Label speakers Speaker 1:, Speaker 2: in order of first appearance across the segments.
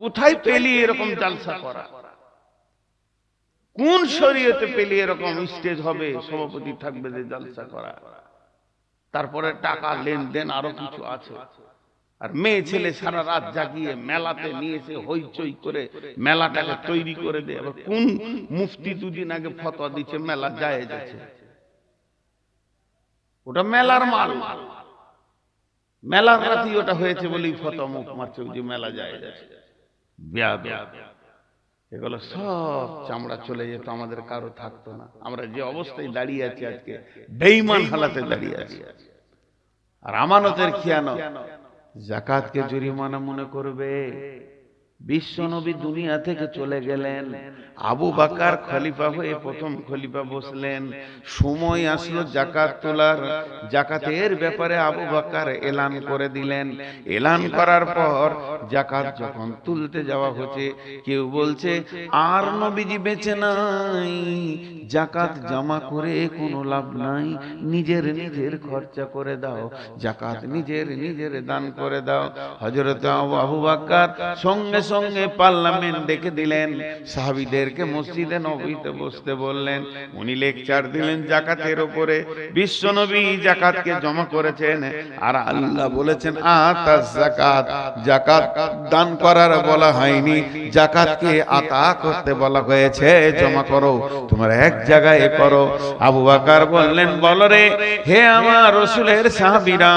Speaker 1: কোথায় পেলি এরকম জালসা করা? কোন শরীয়তে পেলি এরকম স্টেজ হবে, সভাপতি থাকবে যে জালসা করা? তারপরে টাকা লেনদেন আরো কিছু আছে। আর মেয়ে ছেলে সারা রাত জাগিয়ে মেলাতে নিয়েছে, হইচই করে মেলাটাকে তৈরি করে দেয়। আবার কোন মুফতি দুদিন আগে ফতোয়া দিচ্ছে মেলা জায়েজ আছে? ওটা মেলার মাল, মেলার রাতি ওটা হয়েছে বলেই ফতোয়া মুখ মারছে যে মেলা জায়েজ আছে। এগুলো সব চামড়া চলে যেত, আমাদের কারো থাকতো না। আমরা যে অবস্থায় দাঁড়িয়ে আছি আজকে, বেঈমান হালাতে দাঁড়িয়ে আছি। আর আমানতের খিয়ানত, যাকাতকে জরিমানা মনে করবে। বিশ্বনবী দুনিয়া থেকে চলে গেলেন, আবু বকর খলিফা হয়ে প্রথম খলিফা বসলেন। সময় আসলো জাকাত তোলার, জাকাতের ব্যাপারে আবু বকর এলান করে দিলেন। এলান করার পর জাকাত যখন তুলতে যাওয়া হচ্ছে, কেউ বলছে আর নবীজি বেঁচে নাই, জাকাত জমা করে কোনো লাভ নাই, নিজের নিজের খরচা করে দাও, জাকাত নিজের নিজের দান করে দাও। হযরত আবু বকর সঙ্গে সঙ্গে পার্লামেন্ট ডেকে দিলেন, সাহাবীদেরকে মসজিদে নববীতে বসতে বললেন। উনি লেকচার দিলেন জাকাতের উপরে। বিশ্বনবী জাকাতকে জমা করেছেন, আর আল্লাহ বলেছেন আতাস যাকাত, জাকাত দান করার বলা হয়নি, জাকাতকে আতা করতে বলা হয়েছে। জমা করো, তোমরা এক জায়গায় করো। আবু বকর বললেন, বলো রে হে আমার রাসূলের সাহাবীরা,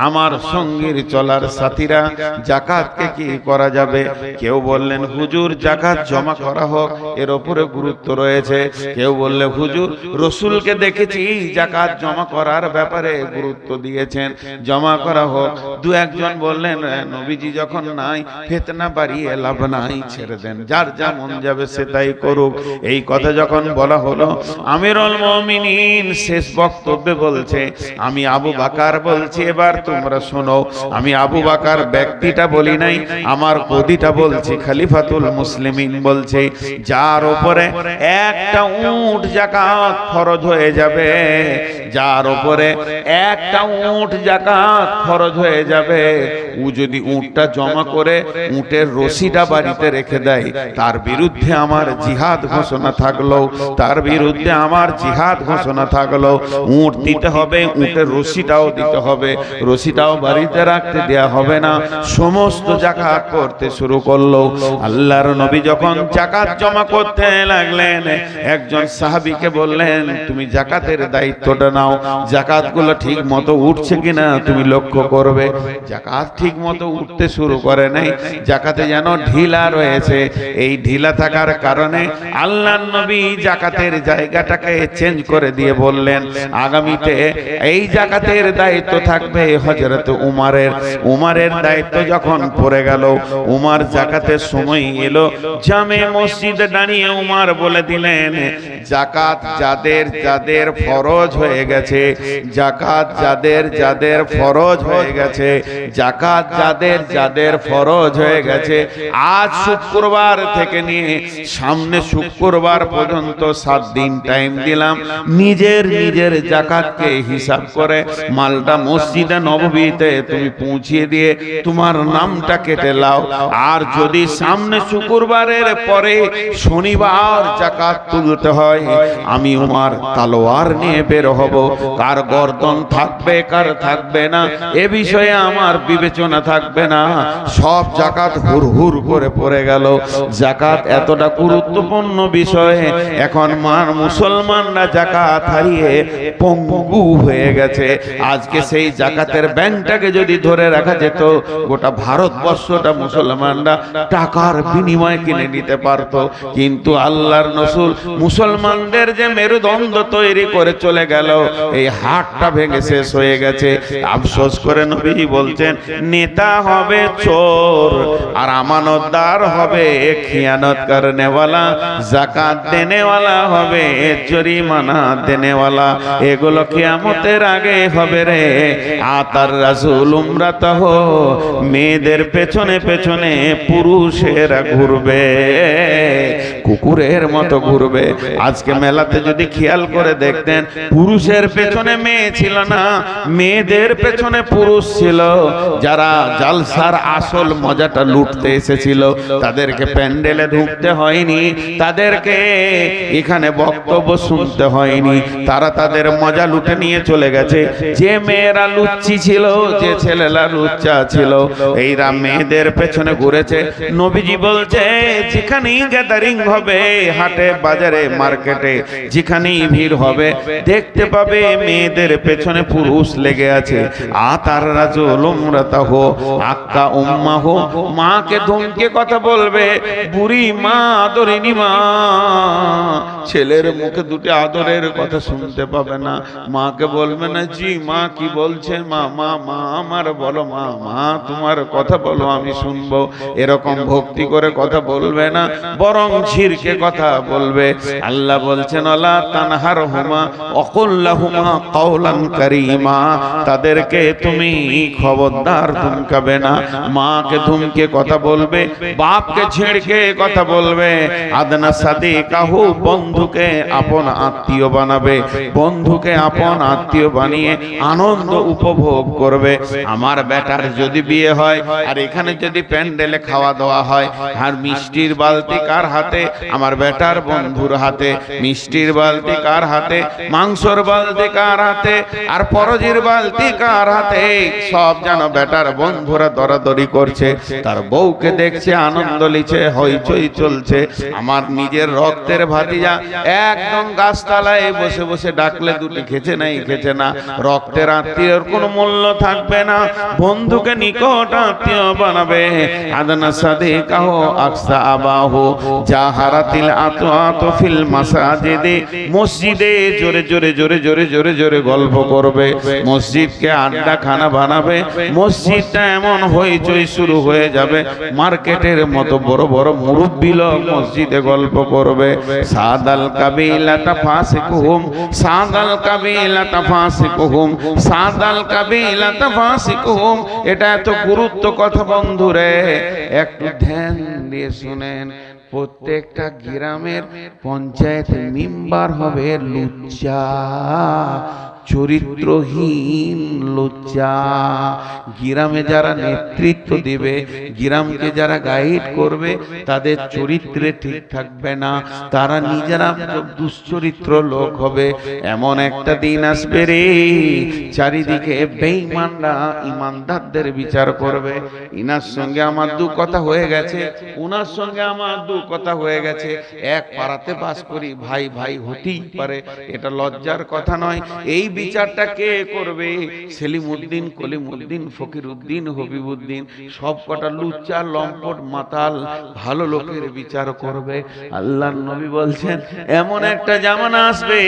Speaker 1: আমার সঙ্গীর চলার সাথীরা, জাকাতকে কি করা যাবে? কেউ বললেন হুজুর জাকাত জমা করা হোক, এর উপরে গুরুত্ব রয়েছে। কেউ বললে হুজুর রাসূলকে দেখেছি জাকাত জমা করার ব্যাপারে গুরুত্ব দিয়েছেন, জমা করা হোক। দু একজন বললেন নবীজি যখন নাই, ফিতনা বাড়িয়ে লাভ নাই, ছেড়ে দেন, যার যা মন যাবে সে তাই করুক। এই কথা যখন বলা হলো, আমিরুল মুমিনিন শেষ বক্তব্যে বলছে, আমি আবু বকর বলছি, এবার তোমরা শোনো। আমি আবু বকর ব্যক্তিটা বলি নাই, আমার পদিটা বলছি, খলিফাতুল মুসলিমিন বলছে, যার উপরে একটা উট যাকাত ফরজ হয়ে যাবে, যার উপরে একটা উট যাকাত ফরজ হয়ে যাবে, ও যদি উটটা জমা করে উটের রশিটা বাড়িতে রেখে দেয়, তার বিরুদ্ধে আমার জিহাদ ঘোষণা থাকলো, তার বিরুদ্ধে আমার জিহাদ ঘোষণা থাকলো। উট দিতে হবে, উটের রশিটাও দিতে হবে, রশিটাও বাড়িতে রাখতে দেয়া হবে না। সমস্ত যাকাত করতে শুরু করলো। আল্লাহর নবী যখন যাকাত জমা করতে লাগলেন, একজন সাহাবীকে বললেন, তুমি যাকাতের দায়িত্বটা নাও, যাকাতগুলো ঠিক মতো উঠছে কিনা তুমি লক্ষ্য করবে। যাকাত ঠিক মতো উঠতে শুরু করে নাই, যাকাতে যেন ঢিলা রয়েছে। এই ঢিলা থাকার কারণে আল্লাহর নবী যাকাতের জায়গাটাকে চেঞ্জ করে দিয়ে বললেন, আগামীতে এই যাকাতের দায়িত্ব থাকবে হযরত উমরের। উমরের দায়িত্ব যখন পড়ে গেল, উমর যাকাতের সময় এলো, জামে মসজিদে দাঁড়িয়ে উমর বলে দিলেন, যাকাত যাদের যাদের ফরজ হয়ে গেছে, যাকাত যাদের যাদের ফরজ হয়ে গেছে, যাকাত যাদের যাদের ফরজ হয়ে গেছে, আজ শুক্রবার থেকে নিয়ে সামনে শুক্রবার পর্যন্ত 7 দিন টাইম দিলাম, নিজের নিজের যাকাতকে হিসাব করে মালটা মসজিদে নববীতে তুমি পৌঁছিয়ে দিয়ে তোমার নামটা কেটে লাও। আর যদি সামনে শুক্রবারের পরে শনিবার যাকাত তুলতে হয়, আমি উমর তলোয়ার নিয়ে বের হব, কার গর্দন থাকবে কার থাকবে না এ বিষয়ে আমার বিবেচনা থাকবে না। সব যাকাত হুড়হুড় করে পড়ে গেল। যাকাত এতটা গুরুত্বপূর্ণ বিষয়, এখন মুসলমানরা যাকাত হারিয়ে পঙ্গু হয়ে গেছে। আজকে সেই যাকাতের ব্যাংকটাকে যদি ধরে রাখা যেত, গোটা ভারতবর্ষটা মুসলমানরা টাকার বিনিময়ে কিনে নিতে পারত। কিন্তু আল্লাহর রাসূল মুসলমানদের যে মেরুদণ্ড তৈরি করে চলে গেল, এই হাটটা ভেঙে শেষ হয়ে গেছে। আফসোস করে নবীজি বলছেন, নেতা হবে চোর আর আমানতদার হবে খিয়ানত করনেওয়ালা, যাকাত দেনেওয়ালা হবে জরিমানা দেনেওয়ালা। এগুলো কিয়ামতের আগে হবে রে। আতার রাসূল উমরাতাহ, মেয়েদের পেছনে পেছনে পুরুষেরা ঘুরবে, কুকুরের মতো ঘুরবে। আজকে মেলাতে যদি খেয়াল করে দেখতেন, পুরুষের পেছনে মেয়ে ছিল না, মেয়েদের পেছনে পুরুষ ছিল। যারা জালসার আসল মজাটা লুটতে এসেছিল, তাদেরকে প্যান্ডেলে ঢুকতে হয়নি, তাদেরকে এখানে বক্তব্য শুনতে হয়নি, তারা তাদের মজা লুটে নিয়ে চলে গেছে। যে মেয়েরা লুচ্চি ছিল, যে ছেলেরা লুচ্চা ছিল, এইরা মেয়েদের পেছনে ঘুরেছে। নবীজি বলছে, যেখানেই গ্যাদারিং হবে, হাটে বাজারে মার্কেটে যেখানেই ভিড় হবে, দেখতে পাবে মেয়েদের পেছনে পুরুষ লেগে আছে। আতার রাজুল উমরাতাহু আক্কা উম্মাহু, মাকে ধমকে কথা বলবে, বুড়ি মা, আদরিনী মা। ছেলের মুখে দুটি আদরের কথা শুনতে পাবে না, মাকে বলবে না জি মা কি বলছে মা, মা মা আমার বলো, মা মা তোমার কথা বলো আমি শুনবো। এরকম ভক্তি করে কথা বলবে না, বরং ঝিরকে কথা বলবে। আল্লাহ বলছেন, আলা তানহারহুমা ওয়াকুল লাহুমা কাওলান কারীমা, তাদেরকে তুমি খবরদার ধমকাবে না। মাকে ধমকে কথা বলবে, বাপকে ঝিড়কে কথা বলবে। আদনা সাদিকাহু, বন্ধুকে আপন আত্মীয় বানাবে, বন্ধুকে আপন আত্মীয় বানিয়ে আনন্দ উপভোগ করবে। আমার বেটার যদি বিয়ে হয়, আর এখানে যদি প্যান্ডেলে খাওয়া দাওয়া হয়, আর মিষ্টির বালতি কার হাতে? আমার বেটার বন্ধুর হাতে। মিষ্টির বালতি কার হাতে? মাংসর বালতি কার হাতে? আর পরজির বালতি কার হাতে? সব যেন বেটার বন্ধুরা দরাদরি করছে, তার বউকে দেখছে, আনন্দ লিছে, হইচই চলছে। আমার নিজের রক্তের ভাতিজা একদম গাছতলায় বসে বসে ডাকলে দুটি খেছে নাই, খেছে না। রক্তের আত্মীয়র কোনো মূল্য থাকবে না, বন্ধুকে নিকট আত্মীয় বানাবে। আদনা সাদিকাহু আকসা আবাহু, জাহারাতিল আতওয়াতু ফিল মাসাজিদে, মসজিদে জোরে জোরে জোরে জোরে জোরে জোরে গল্প করবে, মসজিদকে আড্ডা খানা বানাবে। মসজিদটা এমন হইচই শুরু হয়ে যাবে, মার্কেটের মতো বড় বড় মুরব্বি লোক মসজিদে গল্প করবে। সাদাল কাবিলাতা ফাসিকুহুম, সাদাল কাবিলাতা ফাসিকুহুম, সাদাল কাবিলাতা ফাসিকুহুম। এটা এত গুরুত্ব কথা বন্ধুরে, একটু ধ্যান দিয়ে শুনেন। প্রত্যেকটা গ্রামের পঞ্চায়েত মেম্বার হবে লুচ্চা, চরিত্রহীন লুচ্চা। গ্রামে যারা নেতৃত্ব দিবে, গ্রামকে যারা গাইড করবে, তাদের চরিত্রে ঠিক থাকবে না, তারা নিজেরা দুশ্চরিত্র লোক হবে। এমন একটা দিন আসবে রে, চারিদিকে বেঈমানরা ইমানদারদের বিচার করবে। ইনার সঙ্গে আমার দু কথা হয়ে গেছে, উনার সঙ্গে আমার দু কথা হয়ে গেছে, এক পাড়াতে বাস করি, ভাই ভাই হতেই পারে, এটা লজ্জার কথা নয়। এই বিচারটা কে করবে? সেলিমউদ্দিন, কলিমউদ্দিন, ফকিরউদ্দিন, হবিবউদ্দিন, সব কটা লুচ্চা লম্পট মাতাল ভালো লোকের বিচার করবে। আল্লাহর নবী বলছেন, এমন একটা জামানা আসবে,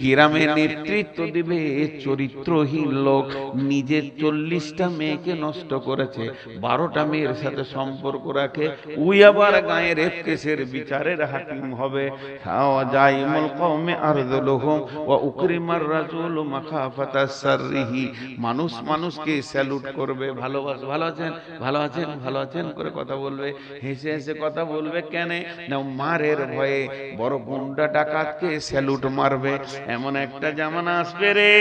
Speaker 1: গ্রামে নেতৃত্ব দিবে চরিত্রহীন লোক। নিজের 40টা মেয়েকে নষ্ট করেছে, 12টা মেয়ের সাথে সম্পর্ক রাখে, ওই আবার গায়ের রেপ কেসের বিচারের হাকিম হবে। জাইমুল কওমে আরযুলুহুম ওয়া উকরিমার রাজুলু মাখাফাতা সাররিহি, মানুষ মানুষকে স্যালুট করবে, ভালোবাসা, ভালো আছেন, ভালো আছেন, ভালো আছেন করে কথা বলবে, হেসে হেসে কথা বলবে। কেন না? মারের ভয়ে বড় গুন্ডা ডাকাতকে স্যালুট মারবে। এমন একটা জামানা আসবে রে,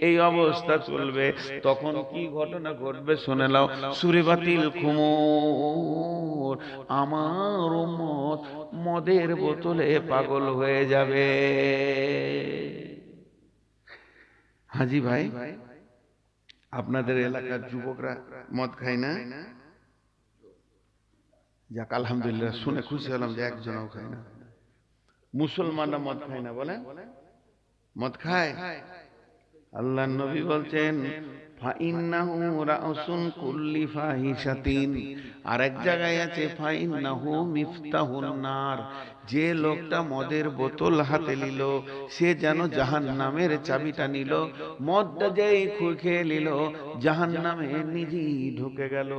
Speaker 1: এই অবস্থা চলবে। তখন কি ঘটনা ঘটবে শুনে নাও। সূরা বাতিল খুমুর, আমার উম্মত মদের বোতলে পাগল হয়ে যাবে। হাজি ভাই, আপনাদের এলাকার যুবকরা মদ খায় না? যাক আলহামদুলিল্লাহ, শুনে খুশি হলাম যে একজনও খায় না। মুসলমানরা মদ খায় না, বলেন? মদ খায়? আল্লাহর নবী বলছেন, ফাইন্নাহু রাউসুন কুল্লি ফাহিশাতিন, আরেক জায়গায় আছে ফাইন্নাহু মিফতাহুন নার, যে লোকটা মদের বোতল হাতে নিল, সে যেন জাহান্নামের চাবিটা নিল। মদটা যেই খেয়ে নিল, জাহান্নামে নিজেই ঢুকে গেল।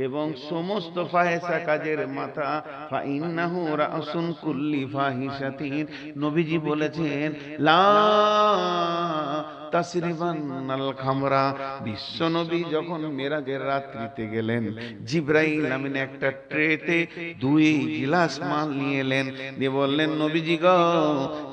Speaker 1: এবং সমস্ত ফাহিশা কাজের মাথা ফাইন্নাহু রাউসুন কুল্লি ফাহিশাতিন। নবীজি বলেছেন, লা তাসরিবানাল খামরা। বিশ্ব নবী যখন মেরাজের রাত্রিতে গেলেন, জিবরাইল আমিন একটা ট্রেতে 2 গিলাস মাল নিয়ে এলেন, দিয়ে বললেন নবীজি গো,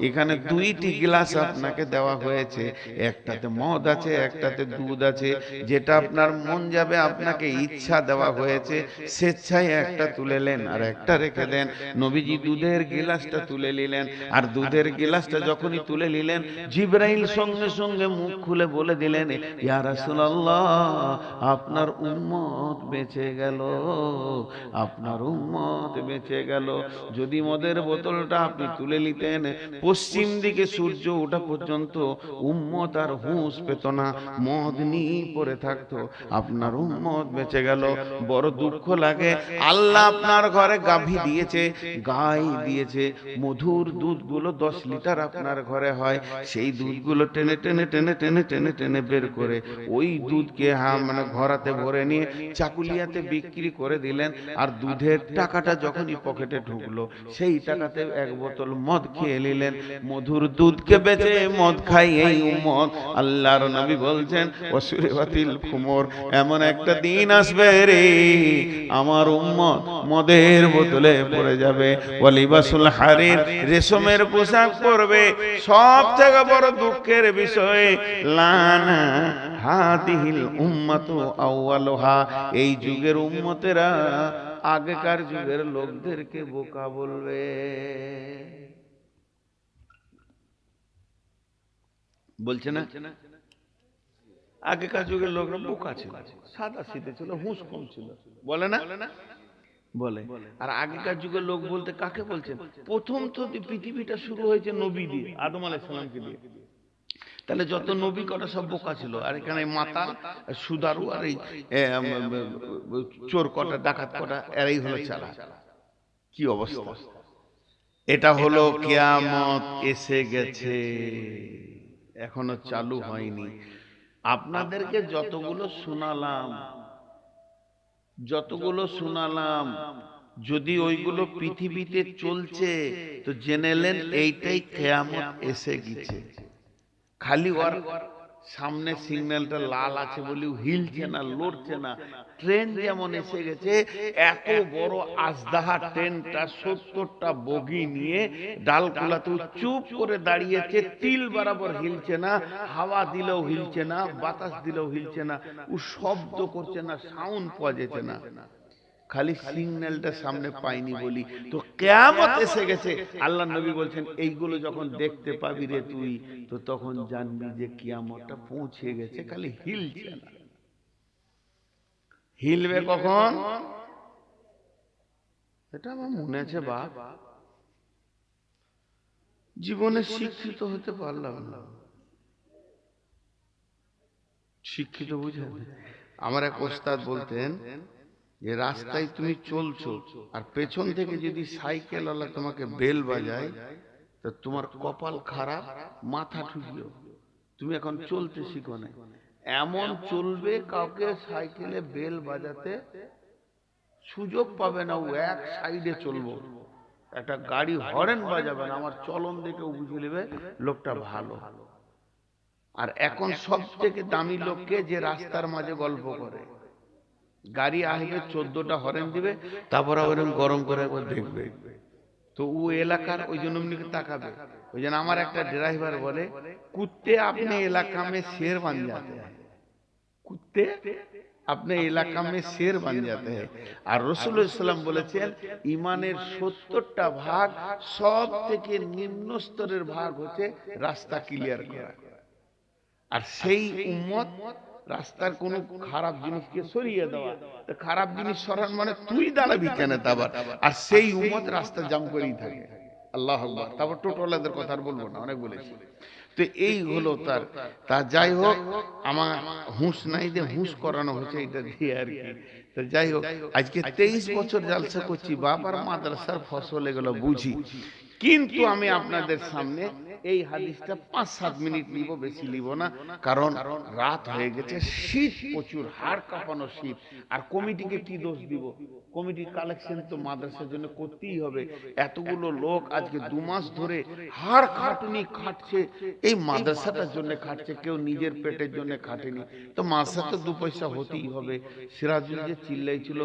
Speaker 1: এখানে 2টি গিলাস আপনাকে দেওয়া হয়েছে, একটাতে মদ আছে, একটাতে দুধ আছে, যেটা আপনার মন যাবে, আপনাকে ইচ্ছা দেওয়া হয়েছে, স্বেচ্ছায় একটা তুলে নেন আর একটা রেখে দেন। নবীজি দুধের গিলাসটা তুলে নিলেন, আর দুধের গিলাসটা যখনই তুলে নিলেন, জিবরাইল সঙ্গে সঙ্গে মুখ খুলে বলে দিলেন, ইয়া রাসূলুল্লাহ, আপনার উম্মত বেঁচে গেল, আপনার উম্মত বেঁচে গেল। যদি মদের বোতলটা আপনি তুলে নিতেন, পশ্চিম দিকে সূর্য ওঠা পর্যন্ত উম্মত আর হুঁশ পেত না, মদ নিয়ে পড়ে থাকতো, আপনার উম্মত বেঁচে গেল। বড় দুঃখ লাগে, আল্লাহ আপনার ঘরে গাভী দিয়েছে, গাই দিয়েছে, মধুর দুধগুলো 10 লিটার আপনার ঘরে হয়, সেই দুধগুলো টেনে টেনে টেনে টেনে টেনে টেনে বের করে ওই দুধকে মানে ঘরাতে ভরে নিয়ে চাকুলিয়াতে বিক্রি করে দিলেন। আর দুধের টাকাটা যখনই পকেটে ঢুকলো, সেই টাকাতে 1 বোতল মদ খেয়ে নিলেন। মধুর দুধকে বেচে মদ খাই এই উম্মত। আল্লাহর নবী বলছেন, ওয়াসুরিবাতিল খুমর, এমন একটা দিন আসবে রে, আমার উম্মত মদের বোতলে পড়ে যাবে। ওয়ালিবাসুল হারির, রেশমের পোশাক পরবে। সব থেকে বড় দুঃখের বিষয়, লানা হাদিহিল উম্মাতু আউয়ালুহা, এই যুগের উম্মতেরা আগেকার যুগের লোকদেরকে বোকা বলবে। বলছে না, আগেকার যুগের লোকরা বোকা ছিল, সাদা সিধে ছিল, হুঁশ কম ছিল, বলে না? বলে। আর আগেকার যুগের লোক বলতে কাকে বলছেন? প্রথম তো পৃথিবীটা শুরু হয়েছে নবী দিয়ে, আদম আলাইহিস সালামকে দিয়ে। তাহলে যত নবী কটা সব বোকা ছিল, আর এখানে মাতাল, সুদারু, আর এই চোর কটা, ডাকাত কটা, এরাই হলো চালা। কি অবস্থা! এটা হলো কিয়ামত এসে গেছে, এখনো চালু হয়নি। আপনাদেরকে যতগুলো শোনালাম, যদি ওইগুলো পৃথিবীতে চলছে তো জেনেলেন এইটাই কিয়ামত এসে গেছে। খালি ওর সামনে সিগন্যালটা লাল আছে বলেও হিলছে না, লড়ছে না। ট্রেন যেমন এসে গেছে, এত বড় আজদাহা ট্রেনটা 70টা বগি নিয়ে ডালকুলাতে চুপ করে দাঁড়িয়েছে, তিল বরাবর হিলছে না, হাওয়া দিলেও হিলছে না, বাতাস দিলেও হিলছে না, ও শব্দ করছে না, সাউন্ড পাওয়া যাচ্ছে না, খালি সিগন্যালটা সামনে পাইনি বলি। তো কিয়ামত এসে গেছে। আল্লাহ নবী বলছেন, এইগুলো যখন দেখতে পাবি রে তুই, তো তখন জানবি যে কিয়ামতটা পৌঁছে গেছে, খালি হিলছে না। হিলবে কখন? এটা আমার মনে আছে বাপ, জীবনে শিক্ষিত হতে পারলাম না। শিক্ষিত বুঝেন? আমার এক ওস্তাদ বলতেন যে রাস্তায় তুমি চলছো, আর পেছন থেকে যদি সাইকেলওয়ালা তোমাকে বেল বাজায়, তো তোমার কপাল খারাপ, মাথা ঠুকিও, তুমি এখন চলতে শিখো না। এমন চলবে, কাউকে সাইকেলে বেল বাজাতে সুযোগ পাবে না, ও এক সাইডে চলবো। একটা গাড়ি হরেন বাজাবে না, আমার চলন দেখে বুঝে নেবে লোকটা ভালো। আর এখন সব থেকে দামি লোককে, যে রাস্তার মাঝে গল্প করে, গাড়ি আসবে 14টা হরেন দিবে, তারপর ওরকম গরম করে একবার দেখবে, তো ও এলাকার ওই জন্য তাকাবে। ওই জন্য আমার একটা ড্রাইভার বলে, কুত্তে আপনি এলাকা মে শের বান যাতে হ্যায়, কুত্তে আপনি এলাকা মে শের বান যাতে হ্যায়। আর রাসূলুল্লাহ সাল্লাল্লাহু আলাইহি ওয়াসাল্লাম বলেছেন, ইমানের 70টা ভাগ, সব থেকে নিম্ন স্তরের ভাগ হচ্ছে রাস্তা ক্লিয়ার করা। আর সেই উম্মত রাস্তার কোন খারাপ জিনিসকে সরিয়ে দেওয়া। তো খারাপ জিনিস সরান মানে তুই দাঁড়াবি কেন তাবার? আর সেই উম্মত রাস্তা জাম করেই থাকে। আল্লাহু আকবার। তারপর টোটোওয়ালাদের কথা আর বলবো না, অনেক বলেছি। তো এই হলো তা যাই হোক, আমার হুঁশ নাই যে হুঁশ করানো হচ্ছে এটা দিয়ে আর কি। তো যাই হোক, আজকে 23 বছর জালসা করছি, বাবার মাদ্রাসার ফসল এগুলো বুঝি, কিন্তু আমি আপনাদের সামনে এই হাদিসটা 5-7 মিনিট নিব, বেশি নিব না, কারণ রাত হয়ে গেছে, শীত প্রচুর, হাড় কাঁপানো শীত। আর কমিটিকে কি দোষ দিব? কমিটির কালেকশন তো মাদ্রাসার জন্য করতেই হবে। এতগুলো লোক আজকে 2 মাস ধরে হাড় খাটুনি খাটছে, এই মাদ্রাসাটার জন্য খাটছে, কেউ নিজের পেটের জন্য খাটেনি। তো মাদ্রাসা তো 2 পয়সা হতেই হবে। সিরাজুল যে চিল্লাইছিল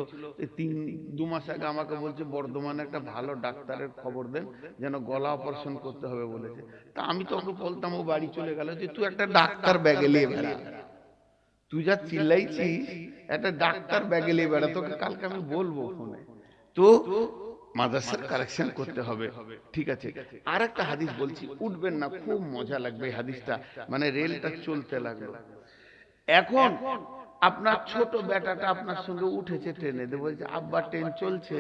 Speaker 1: 2 মাস আগে, আমাকে বলছে বর্ধমানে একটা ভালো ডাক্তারের খবর দেন, যেন গলা অপারেশন করতে হবে বলেছে। তা আমি তো ওকে বলতাম, ও বাড়ি চলে গেল, যে তুই একটা ডাক্তার ব্যাগে নিয়ে বেড়া, তুই যা চিল্লাইছিস একটা ডাক্তার ব্যাগে নিয়ে বেড়া, তোকে কালকে আমি বলবো ফোনে। তো মাদ্রাসার কালেকশন করতে হবে, ঠিক আছে। আর একটা হাদিস বলছি, উঠবেন না, খুব মজা লাগবে এই হাদিসটা, মানে রেলটা চলতে লাগলো। এখন আপনার ছোট বেটাটা আপনার সঙ্গে উঠেছে ট্রেনে, বলছে আব্বা ট্রেন চলছে,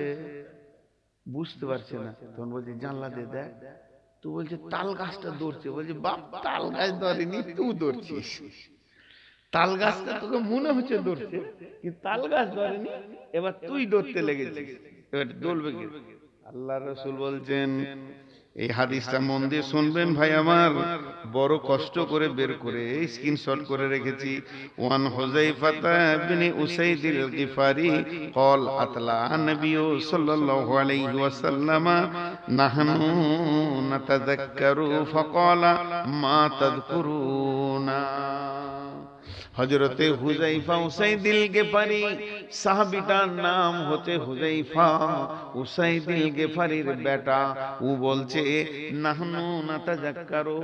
Speaker 1: বুঝতে পারছে না, তখন বলছে জানলা দিয়ে দেখ, তো বলছে তাল গাছটা ধরছে, বলছে বাপ তাল গাছ ধরেনি, তুই ধরছিস, তাল গাছটা তোকে মনে হচ্ছে ধরছে, কিন্তু তাল গাছ ধরেনি, এবার তুই ধরতে লেগেছিস, এবার দৌড়বে কি? আল্লাহ রাসূল বলছেন, এই হাদিসটা মন দিয়ে শুনবেন ভাই আমার, বড় কষ্ট করে বের করে স্ক্রিনশট করে রেখেছি। ওয়ান হুযায়ফা ইবনে উসাইদিল গিফারি قال আতলা নবী সাল্লাল্লাহু আলাইহি ওয়াসাল্লাম নাহনু নাতাযাক্কারু ফাকালা মা তাযকুরুনা। হযরতে হুযায়ফা উসাইদিল গিফারি, সাহাবীটার নাম হচ্ছে হুযায়ফা উসাইদিল গিফারির বেটা, ও বলছে নাহনু নাতাযাক্কারু,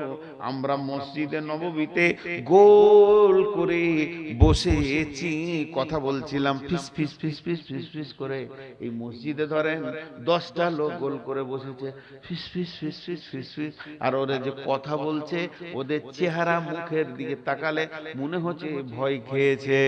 Speaker 1: আমরা মসজিদে নববীতে গোল করে বসেছি, কথা বলছিলাম, ফিস ফিস ফিস ফিস ফিস ফিস করে। এই মসজিদে ধরেন 10টা লোক গোল করে বসেছে, ফিস ফিস ফিস ফিস ফিস ফিস, আর ওরা যে কথা বলছে, ওদের চেহারা মুখের দিকে তাকালে মনে হচ্ছে ভয় খেয়েছে।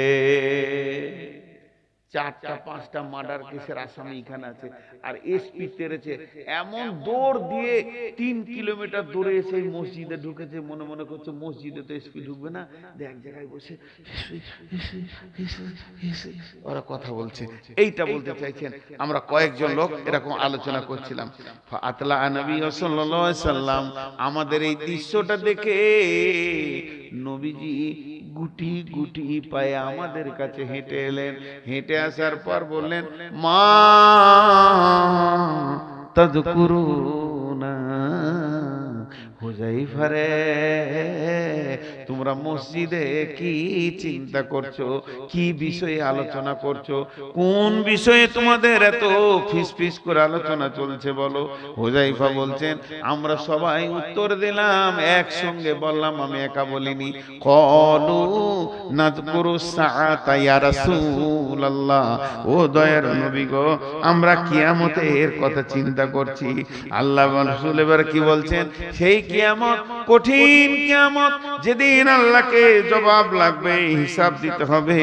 Speaker 1: 4টা-5টা মার্ডার কেসের আসামি এখানে আছে, আর এসপি তেরেছে, এমন দৌড় দিয়ে 3 কিলোমিটার দৌড়ে এসে মসজিদে ঢুকেছে, মনে মনে করছে মসজিদে তো এসপি ঢুকবে না, এক জায়গায় বসে ওরা কথা বলছে। এইটা বলতে চাইছেন, আমরা কয়েকজন লোক এরকম আলোচনা করছিলাম। আতলা নবী সাল্লাল্লাহু আলাইহি সাল্লাম, আমাদের এই দৃশ্যটা দেখে নবীজি গুটি গুটি পায়ে আমাদের কাছে হেঁটে এলেন। হেঁটে আসার পর বললেন, মা তাযকুরুনা, হুযায়ফা রে, তোমরা মসজিদে কি চিন্তা করছো, কি বিষয়ে আলোচনা করছো, কোন বিষয়ে তোমাদের এত ফিসফিস করে আলোচনা চলছে বলো? হুযায়ফা বলছেন, আমরা সবাই উত্তর দিলাম, একসঙ্গে বললাম, আমি একা বলিনি। ক্বালু নাযকুরু সাআতা ইয়া রাসূলুল্লাহ, ও দয়ার নবী গো, আমরা কিয়ামতের কথা চিন্তা করছি। আল্লাহ রাসূল এবার কি বলছেন? সেই কিয়ামত, কঠিন কিয়ামত, যেদিন আল্লাহকে জবাব লাগবে, হিসাব দিতে হবে,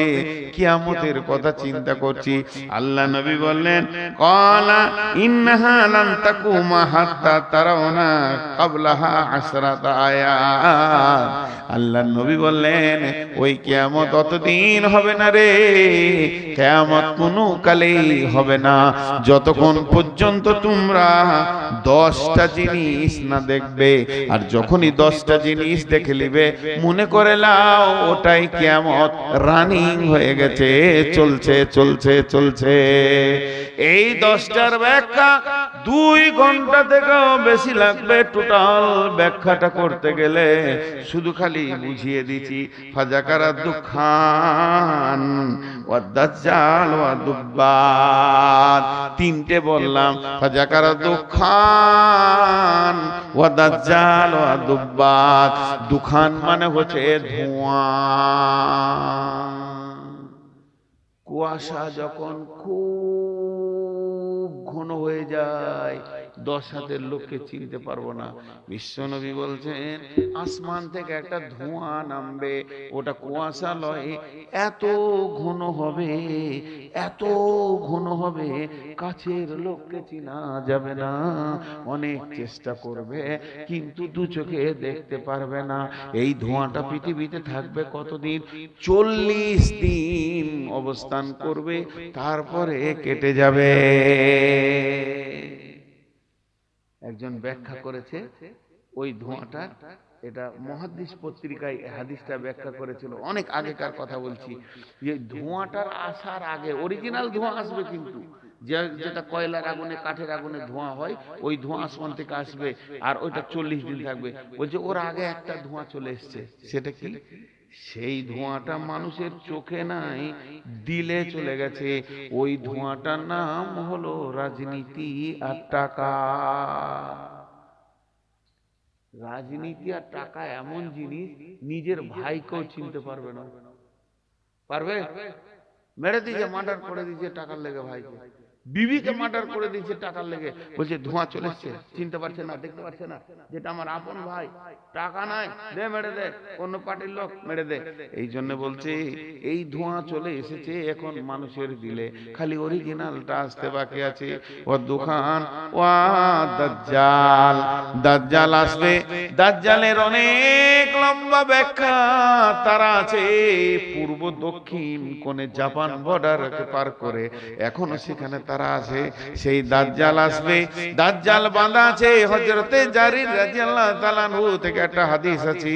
Speaker 1: কিয়ামতের কথা চিন্তা করছি। আল্লাহ নবী বললেন, ক্বালা ইন্নাহা লান তাকুমা হাত্তা তারাউনা ক্বাবলাহা 10 আয়াত। আল্লাহ নবী বললেন, ওই কিয়ামত অতদিন হবে না রে, কিয়ামত কোনো কালেই হবে না যতক্ষণ পর্যন্ত তোমরা 10টা জিনিস না দেখবে। আর যখনই 10টা জিনিস দেখে নিবে, মনে করে লাও ওটাই কিয়ামত রানিং হয়ে গেছে, চলছে চলছে চলছে। এই 10টার ব্যাখ্যা 2 ঘন্টা থেকেও বেশি লাগবে টোটাল ব্যাখ্যাটা করতে গেলে। শুধু খালি বুঝিয়ে দিচ্ছি, ফাজাকারা দুখান ওয়া দাজ্জাল ওয়া দুব্বাত, 3টে বললাম, ফাজাকারা দুখান ওয়া দাজ্জাল ওয়া দুব্বাত। দুখান মানে হচ্ছে ধোঁয়া, কুয়াশা যখন খুব ঘন হয়ে যায়, 10 হাতের লোককে চিনতে পারবো না। বিশ্বনবী বলছেন, আসমান থেকে একটা ধোঁয়া নামবে, ওটা কুয়াশা লয়, এত ঘন হবে, এত ঘন হবে, কাছের লোককে চিনা যাবে না। অনেক চেষ্টা করবে কিন্তু 2 চোখে দেখতে পারবে না। এই ধোঁয়াটা পৃথিবীতে থাকবে কতদিন? 40 দিন অবস্থান করবে, তারপরে কেটে যাবে। একজন ব্যাখ্যা করেছে, ওই ধোঁয়াটা, এটা মুহাদ্দিস পত্রিকায় হাদিসটা ব্যাখ্যা করেছিল, অনেক আগেকার কথা বলছি, যে ধোঁয়াটার আসার আগে অরিজিনাল ধোঁয়া আসবে, কিন্তু যেটা কয়লার আগুনে কাঠের আগুনে ধোঁয়া হয়, ওই ধোঁয়া আসমান থেকে আসবে, আর ওইটা 40 দিন থাকবে। বলছে ওর আগে একটা ধোঁয়া চলে এসছে, সেটা কি? সেই ধোঁয়াটা মানুষের চোখে নাই, দিলে চলে গেছে। ওই ধোঁয়াটার নাম হলো রাজনীতি আর টাকা। রাজনীতি আর টাকা এমন জিনিস, নিজের ভাইকেও চিনতে পারবে না। পারবে? মেরে দিয়েছে, মার্ডার করে দিয়েছে টাকার লেগে ভাইকে, বিবিকে মার্ডার করে দিয়েছে টাকার লেগে। বলছে ধোঁয়া চলে এসছে, চিনতে পারছে না, দেখতে পারছে না, যেটা আমার আপন ভাই, টাকা নাই, দে মেরে দে, অন্য পার্টির লোক মেরে দে। এই জন্য বলছে এই ধোঁয়া চলে এসেছে এখন মানুষের দিলে, খালি অরিজিনালটা আসতে বাকি আছে। ও দোকান ওয়া দাজ্জাল, দাজ্জাল আসবে। দাজ্জালের অনেক লম্বা ব্যাখ্যা তারা আছে, পূর্ব দক্ষিণ কোণে জাপান বর্ডারকে পার করে এখনো সেখানে তারা আছে। সেই দাজ্জাল আসবে, দাজ্জাল বাঁধা আছে। হযরতে জারির রাদিয়াল্লাহু তাআলা আনহু থেকে একটা হাদিস আছে,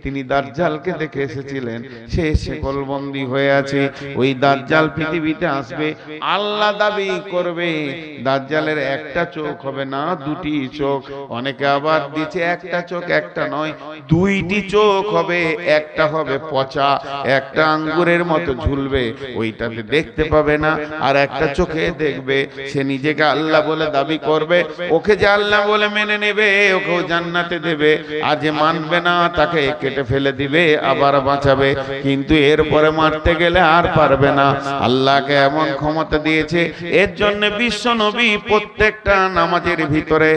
Speaker 1: তিনি দাজ্জালকে দেখে এসেছিলেন, সে শিকলবন্দি হয়ে আছে। ওই দাজ্জাল পৃথিবীতে আসবে, আল্লাহ দাবি করবে দাজ্জালের একটা চোখ হবে না, দুটি চোখ। অনেকে আবার দিচ্ছে একটা চোখ, একটা নয়, দুইটি চোখ হবে, একটা হবে পচা, একটা আঙ্গুরের মতো ঝুলবে, ওইটাতে দেখতে পাবে না, আর একটা চোখে দেখবে। সে নিজেকে আল্লাহ বলে দাবি করবে, ওকে যে আল্লাহ বলে মেনে নেবে ওকেও জান্নাতে দেবে, আর যে মানবে না তাকে কেটে ফেলে দিবে, আবার বাঁচাবে, কিন্তু এরপরে মারতে গেলে আর পারবে না। আল্লাহকে এমন ক্ষমতা দিয়েছে। এর জন্য বিশ্ব নবী প্রত্যেকটা নামাজের ভিতরে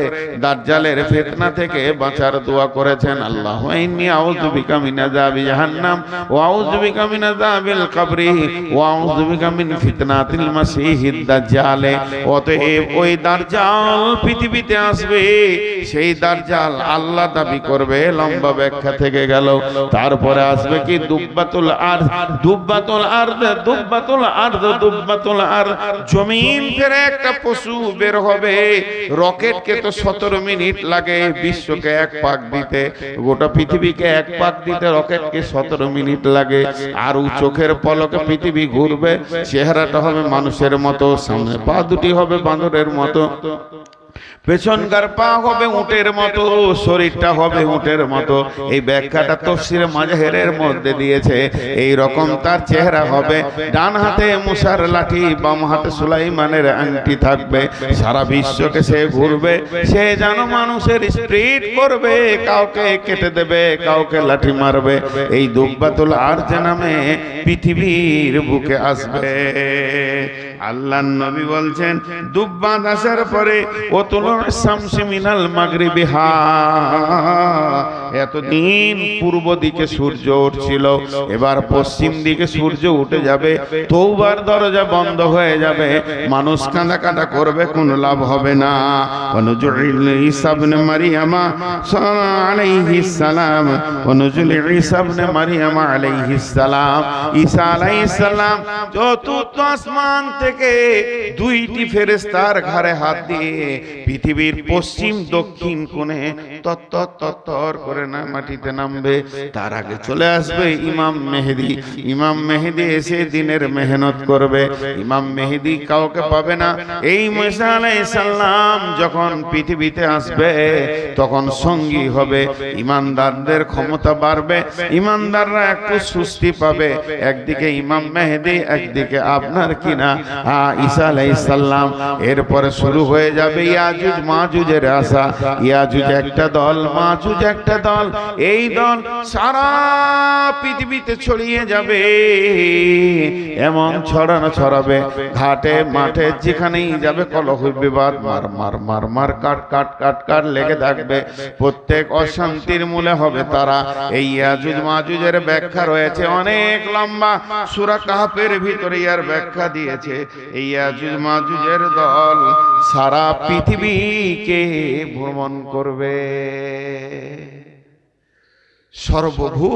Speaker 1: দাজ্জালের ফিতনা থেকে বাঁচার দোয়া করেছেন। আল্লাহুম্মা ইন্নী আউযু বিকা মিন আযাবি জাহান্নাম ওয়া আউযু বিকা মিন আযাবিল কবরি ওয়া আউযু বিকা মিন ফিতনাতিল মাসিহিদ দাজ্জাল। অতএব ওই দাজ্জাল পৃথিবীতে আসবে, সেই দাজ্জাল আল্লাহ দাবি করবে, লম্বা ব্যাখ্যা থেকে গেল। তারপরে আসবে কি দুব্বাতুল আরদ, দুব্বাতুল আরদ, দুব্বাতুল আরদ, দুব্বাতুল আরদ, জমিন থেকে একটা পশু বের হবে। রকেটকে তো 17 মিনিট লাগে বিশ্বকে এক পাক দিতে, গোটা পৃথিবীকে এক পাক দিতে রকেটকে 17 মিনিট লাগে। আর চোখের পলকে পৃথিবী ঘুরবে, চেহারাটা হবে মানুষের মতো, সামনে পা দুটি হবে বাঁদরের মতো, পেছনকার পা হবে উটের মতো, শরীরটা হবে উটের মতো। এই ব্যাখ্যাটা তাফসীরে মাজাহিরের মধ্যে দিয়েছে। এই রকম তার চেহারা হবে, ডান হাতে মুসার লাঠি, বাম হাতে সুলাইমানের আংটি থাকবে। সারা বিশ্বকে সে ঘুরবে, সে যেন মানুষের স্পিড করবে, কাউকে কেটে দেবে, কাউকে লাঠি মারবে। এই দুব্বাতুল আরজ নামে পৃথিবীর বুকে আসবে। আল্লাহর নবী বলছেন দুব্বাত আসার পরে ওতুল শামসি মিনাল মাগরিবিহা, এতদিন পূর্ব দিকে সূর্য উঠছিল, এবার পশ্চিম দিকে সূর্য উঠে যাবে। তওবার দরজা বন্ধ হয়ে যাবে, মানুষ কাঁদা করবে, কোনো লাভ হবে না। অনুজুল ঈসা ইবনে মারইয়াম আলাইহিস সালাম, অনুজুল ঈসা ইবনে মারইয়াম আলাইহিস সালাম, ঈসা আলাইহিস সালাম চতুর্থ আসমান থেকে দুইটি ফেরেশতার ঘাড়ে হাত দিয়ে পৃথিবীর পশ্চিম দক্ষিণ কোণে তত্তর করে না মাটিতে নামবে। তার আগে চলে আসবে ইমাম মেহেদী। ইমাম মেহেদী এসে দিনের মেহনত করবে। ইমাম মেহেদী কাউকে পাবে না। এই ঈসা আলাইহিস সালাম যখন পৃথিবীতে আসবে তখন সঙ্গী হবে, ইমানদারদের ক্ষমতা বাড়বে, ইমানদাররা একটু সুস্থি পাবে। একদিকে ইমাম মেহেদী, একদিকে আপনার কিনা ঈসা আলাইহিস সালাম। এরপরে শুরু হয়ে যাবে ইয়াজুজ মাজুজের আসা। ইয়াজুজ একটা দল, মাজুজ একটা দল। এই দল সারা পৃথিবীতে ছড়িয়ে যাবে, এমন ছড়াবে ঘাটে মাঠে যেখানেই যাবে কলহ বিবাদ, মার মার মার মার কাট কাট কাট কাট লেগে থাকবে। প্রত্যেক অশান্তির মূলে হবে তারা। এই ইয়াজুজ মাজুজের ব্যাখ্যা রয়েছে অনেক লম্বা, সূরা কাহফের ভিতরে এর ব্যাখ্যা দিয়েছে। এই ইয়াজুজ মাজুজের দল সারা পৃথিবীকে ভ্রমণ করবে। সর্বভূ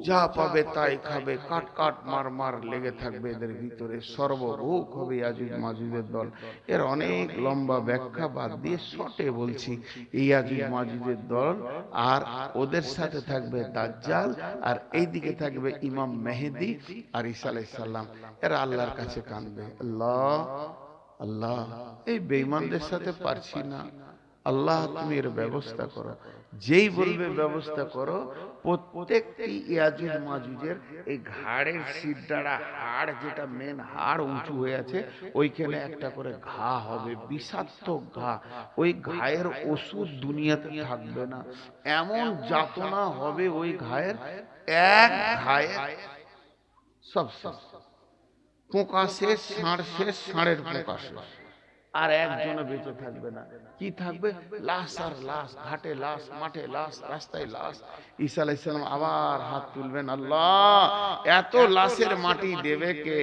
Speaker 1: যা পাবে তাই খাবে, কাট কাট মার মার লেগে থাকবে এদের ভিতরে, সর্বভোগ হবে ইয়াজুজ মাজুজের দল। এর অনেক লম্বা ব্যাখ্যা বাদ দিয়ে শর্টে বলছি, এই ইয়াজুজ মাজুজের দল, আর ওদের সাথে থাকবে দাজ্জাল, আর এইদিকে থাকবে ইমাম মেহেদী আর ঈসা আলাইহিস সালাম। এরা আল্লাহর কাছে কাঁদবে, আল্লাহ আল্লাহ, এই বেঈমানদের সাথে পারছি না, আল্লাহ তুমি এর ব্যবস্থা করো। যেই বলবে ব্যবস্থা করো, প্রত্যেকটি ইয়াজুজ মাজুজের এই ঘাড়ের সিরদাঁড়া হাড়, যেটা মেন হাড় উঁচু হয়ে আছে, ওইখানে একটা করে ঘা হবে, বিষাক্ত ঘা। ওই ঘায়ের ওষুধ দুনিয়াতে থাকবে না, এমন যাতনা হবে ওই ঘায়ের, এক ঘায়ে সব শেষ, পোকা শেষ, ষাঁড় শেষ, ষাঁড়ের পোকা শেষ, আর একজনও বেঁচে থাকবে না। কি থাকবে? লাশ আর লাশ, ঘাটে লাশ, মাঠে লাশ, রাস্তায় লাশ। ঈসা আলাইহিস সালাম আবার হাত তুলবেন, আল্লাহ এত লাশের মাটি দেবে কে?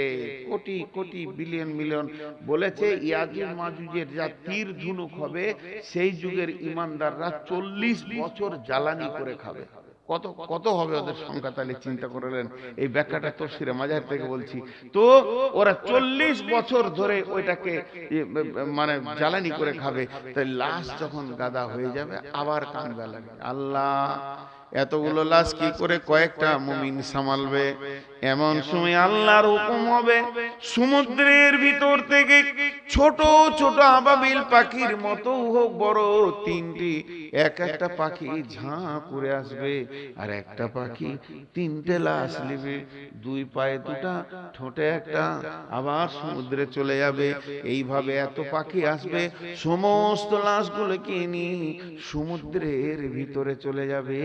Speaker 1: Crore crore billion million. বলেছে ইয়াজুজ মাজুজের যা তীর ধনুক হবে, সেই যুগের ঈমানদাররা 40 বছর জ্বালানি করে খাবে। কত কত হবে ওদের সংখ্যা, তাহলে চিন্তা করলেন। এই ব্যাখ্যাটা তাফসীরে মাজার থেকে বলছি। তো ওরা 40 বছর ধরে ওইটাকে মানে জ্বালানি করে খাবে। তাই লাশ যখন গাদা হয়ে যাবে, আবার কাঁদবে লাগে, আল্লাহ এতগুলো লাশ কি করে কয়েকটা মুমিন সামালবে? এমন সময় আল্লাহর হুকুম হবে, সমুদ্রের ভিতর থেকে ছোট ছোট আবাবিল পাখির মতো হোক বড় তিনটি, এক একটা পাখি ঝাঁ করে আসবে, আর একটা পাখি তিনটে লাশ নেবে, দুই পায়ে দুটা, ঠোঁটে একটা, আবার সমুদ্রে চলে যাবে। এইভাবে এত পাখি আসবে, সমস্ত লাশগুলোকে নিয়ে সমুদ্রের ভিতরে চলে যাবে।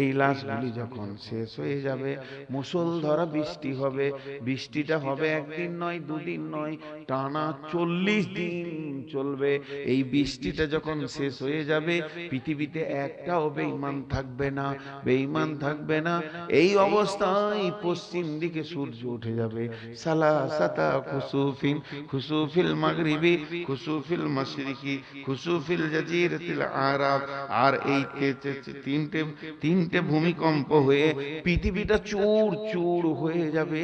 Speaker 1: এই লাশগুলি যখন শেষ হয়ে যাবে, মুষলধারে বৃষ্টি হবে। বৃষ্টিটা হবে একদিন নয়, দুদিন নয়, টানা 40 দিন চলবে। এই বৃষ্টিটা যখন শেষ হয়ে যাবে, পৃথিবীতে একটাও বেঈমান থাকবে না, বেঈমান থাকবে না। এই অবস্থায় পশ্চিম দিকে সূর্য উঠে যাবে। সালাসাতা খুসুফিন, খুসুফিল মাগরিবি, খুসুফিল মাশরিকি, খুসুফিল জাজিরাতিল আরাব। আর এই তিনটে ভূমিকম্প হয়ে পৃথিবীটা চূড় চূড় হয়ে যাবে।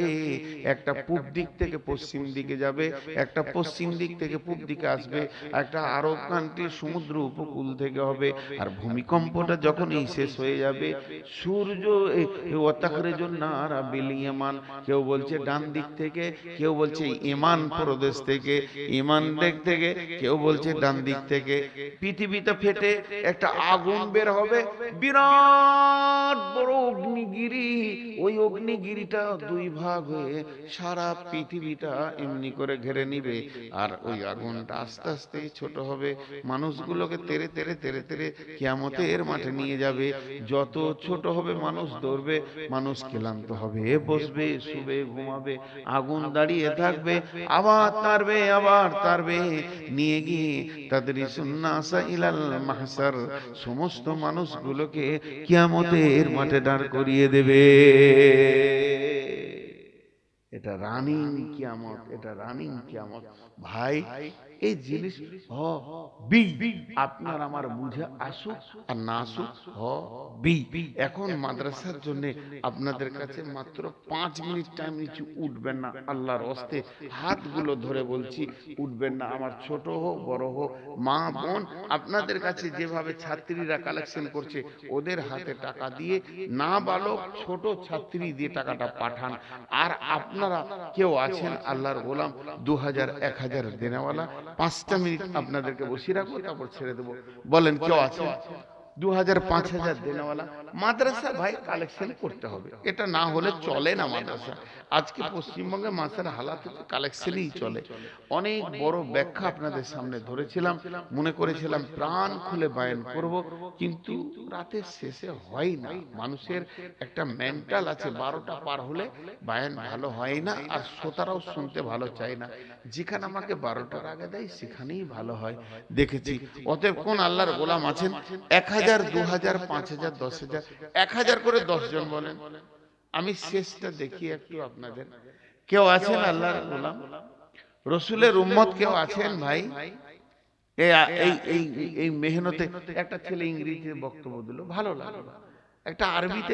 Speaker 1: একটা পূব দিক থেকে পশ্চিম দিকে যাবে, একটা পশ্চিম দিক থেকে পূব দিকে আসবে, একটা আরব কান্ট্রির সমুদ্র উপকূল থেকে হবে। আর ভূমিকম্পটা যখন এই শেষ হয়ে যাবে, সূর্য ওয়াতাখরিজুন নারা বিল ইয়ামান, কেউ বলছে ডান দিক থেকে, কেউ বলছে ইমান প্রদেশ থেকে, ইমান দিক থেকে, কেউ বলছে ডান দিক থেকে। পৃথিবীটা ফেটে একটা আগুন বের হবে, বিরাট বড় অগ্নিগিরি। ওই অগ্নিগিরিটা দুই ভাগ হয়ে সারা পৃথিবীটা এমনি করে ঘিরে নিবে। আর ওই আগুনটা আস্তে আস্তে ছোট হবে, মানুষগুলোকে তেরে তেরে তেরে তেরে কিয়ামতের মাঠে নিয়ে যাবে। যত ছোট হবে মানুষ দৌড়বে, মানুষ ক্লান্ত হবে, বসবে, শুবে, ঘুমাবে, আগুন দাঁড়িয়ে থাকবে, আবার তারবে, আবার তারবে, নিয়ে গিয়ে তাদের সুন্নাসা ইলাল মাহসার, সমস্ত মানুষগুলোকে কিয়ামতের মাঠে দাঁড় করিয়ে দেবে। এটা রানিং কিয়ামত, এটা রানিং কিয়ামত। ভাই এই জিনিস আপনার আমার বুঝে আসুক আর না আসুক হবি। এখন মাদ্রাসার জন্য আপনাদের কাছে মাত্র 5 মিনিট টাইম নিচ্ছি, উঠবেন না আল্লাহর হস্তে, হাতগুলো ধরে বলছি, উঠবেন না। আমার ছোট হোক বড় হোক, মা বোন, আপনাদের কাছে যেভাবে ছাত্রীরা কালেকশন করছে, ওদের হাতে টাকা দিয়ে, না বালক ছোট ছাত্রী দিয়ে টাকাটা পাঠান। আর আপনারা কেউ আছেন আল্লাহর গোলাম, 2000 1000 দেনেওয়ালা, 5টা মিনিট আপনাদেরকে বসিয়ে রাখবো, তারপর ছেড়ে দেবো। বলেন কেউ আছে? 2000 5000 দেনেওয়ালা মাদ্রাসা ভাই কালেকশন করতে হবে, এটা না হলে চলে না মাদ্রাসা। আজকে পশ্চিমবঙ্গে মাদ্রাসার হালাত কালেকশনই চলে। অনেক বড় ব্যাখ্যা আপনাদের সামনে ধরেছিলাম, মনে করেছিলাম প্রাণ খুলে বায়ান করব, কিন্তু রাতের শেষে হয় না। মানুষের একটা মেন্টাল আছে, 12টা পার হলে বায়ান ভালো হয় না, আর শ্রোতারাও শুনতে ভালো চায় না। যেখানে আমাকে 12টার আগে দেয় সেখানেই ভালো হয়, দেখেছি। অতএব কোন আল্লাহর গোলাম আছেন 1000 2000 5000 10000 1000 করে 10 জন বলেন, আমি শেষটা দেখি একটু আপনাদের। কেউ আছেন আল্লাহর গোলাম, রসুলের উম্মত কেউ আছেন ভাই? এই মেহনতে একটা ছেলে ইংরেজিতে বক্তব্য দিল, ভালো লাগলো, একটা আরবিতে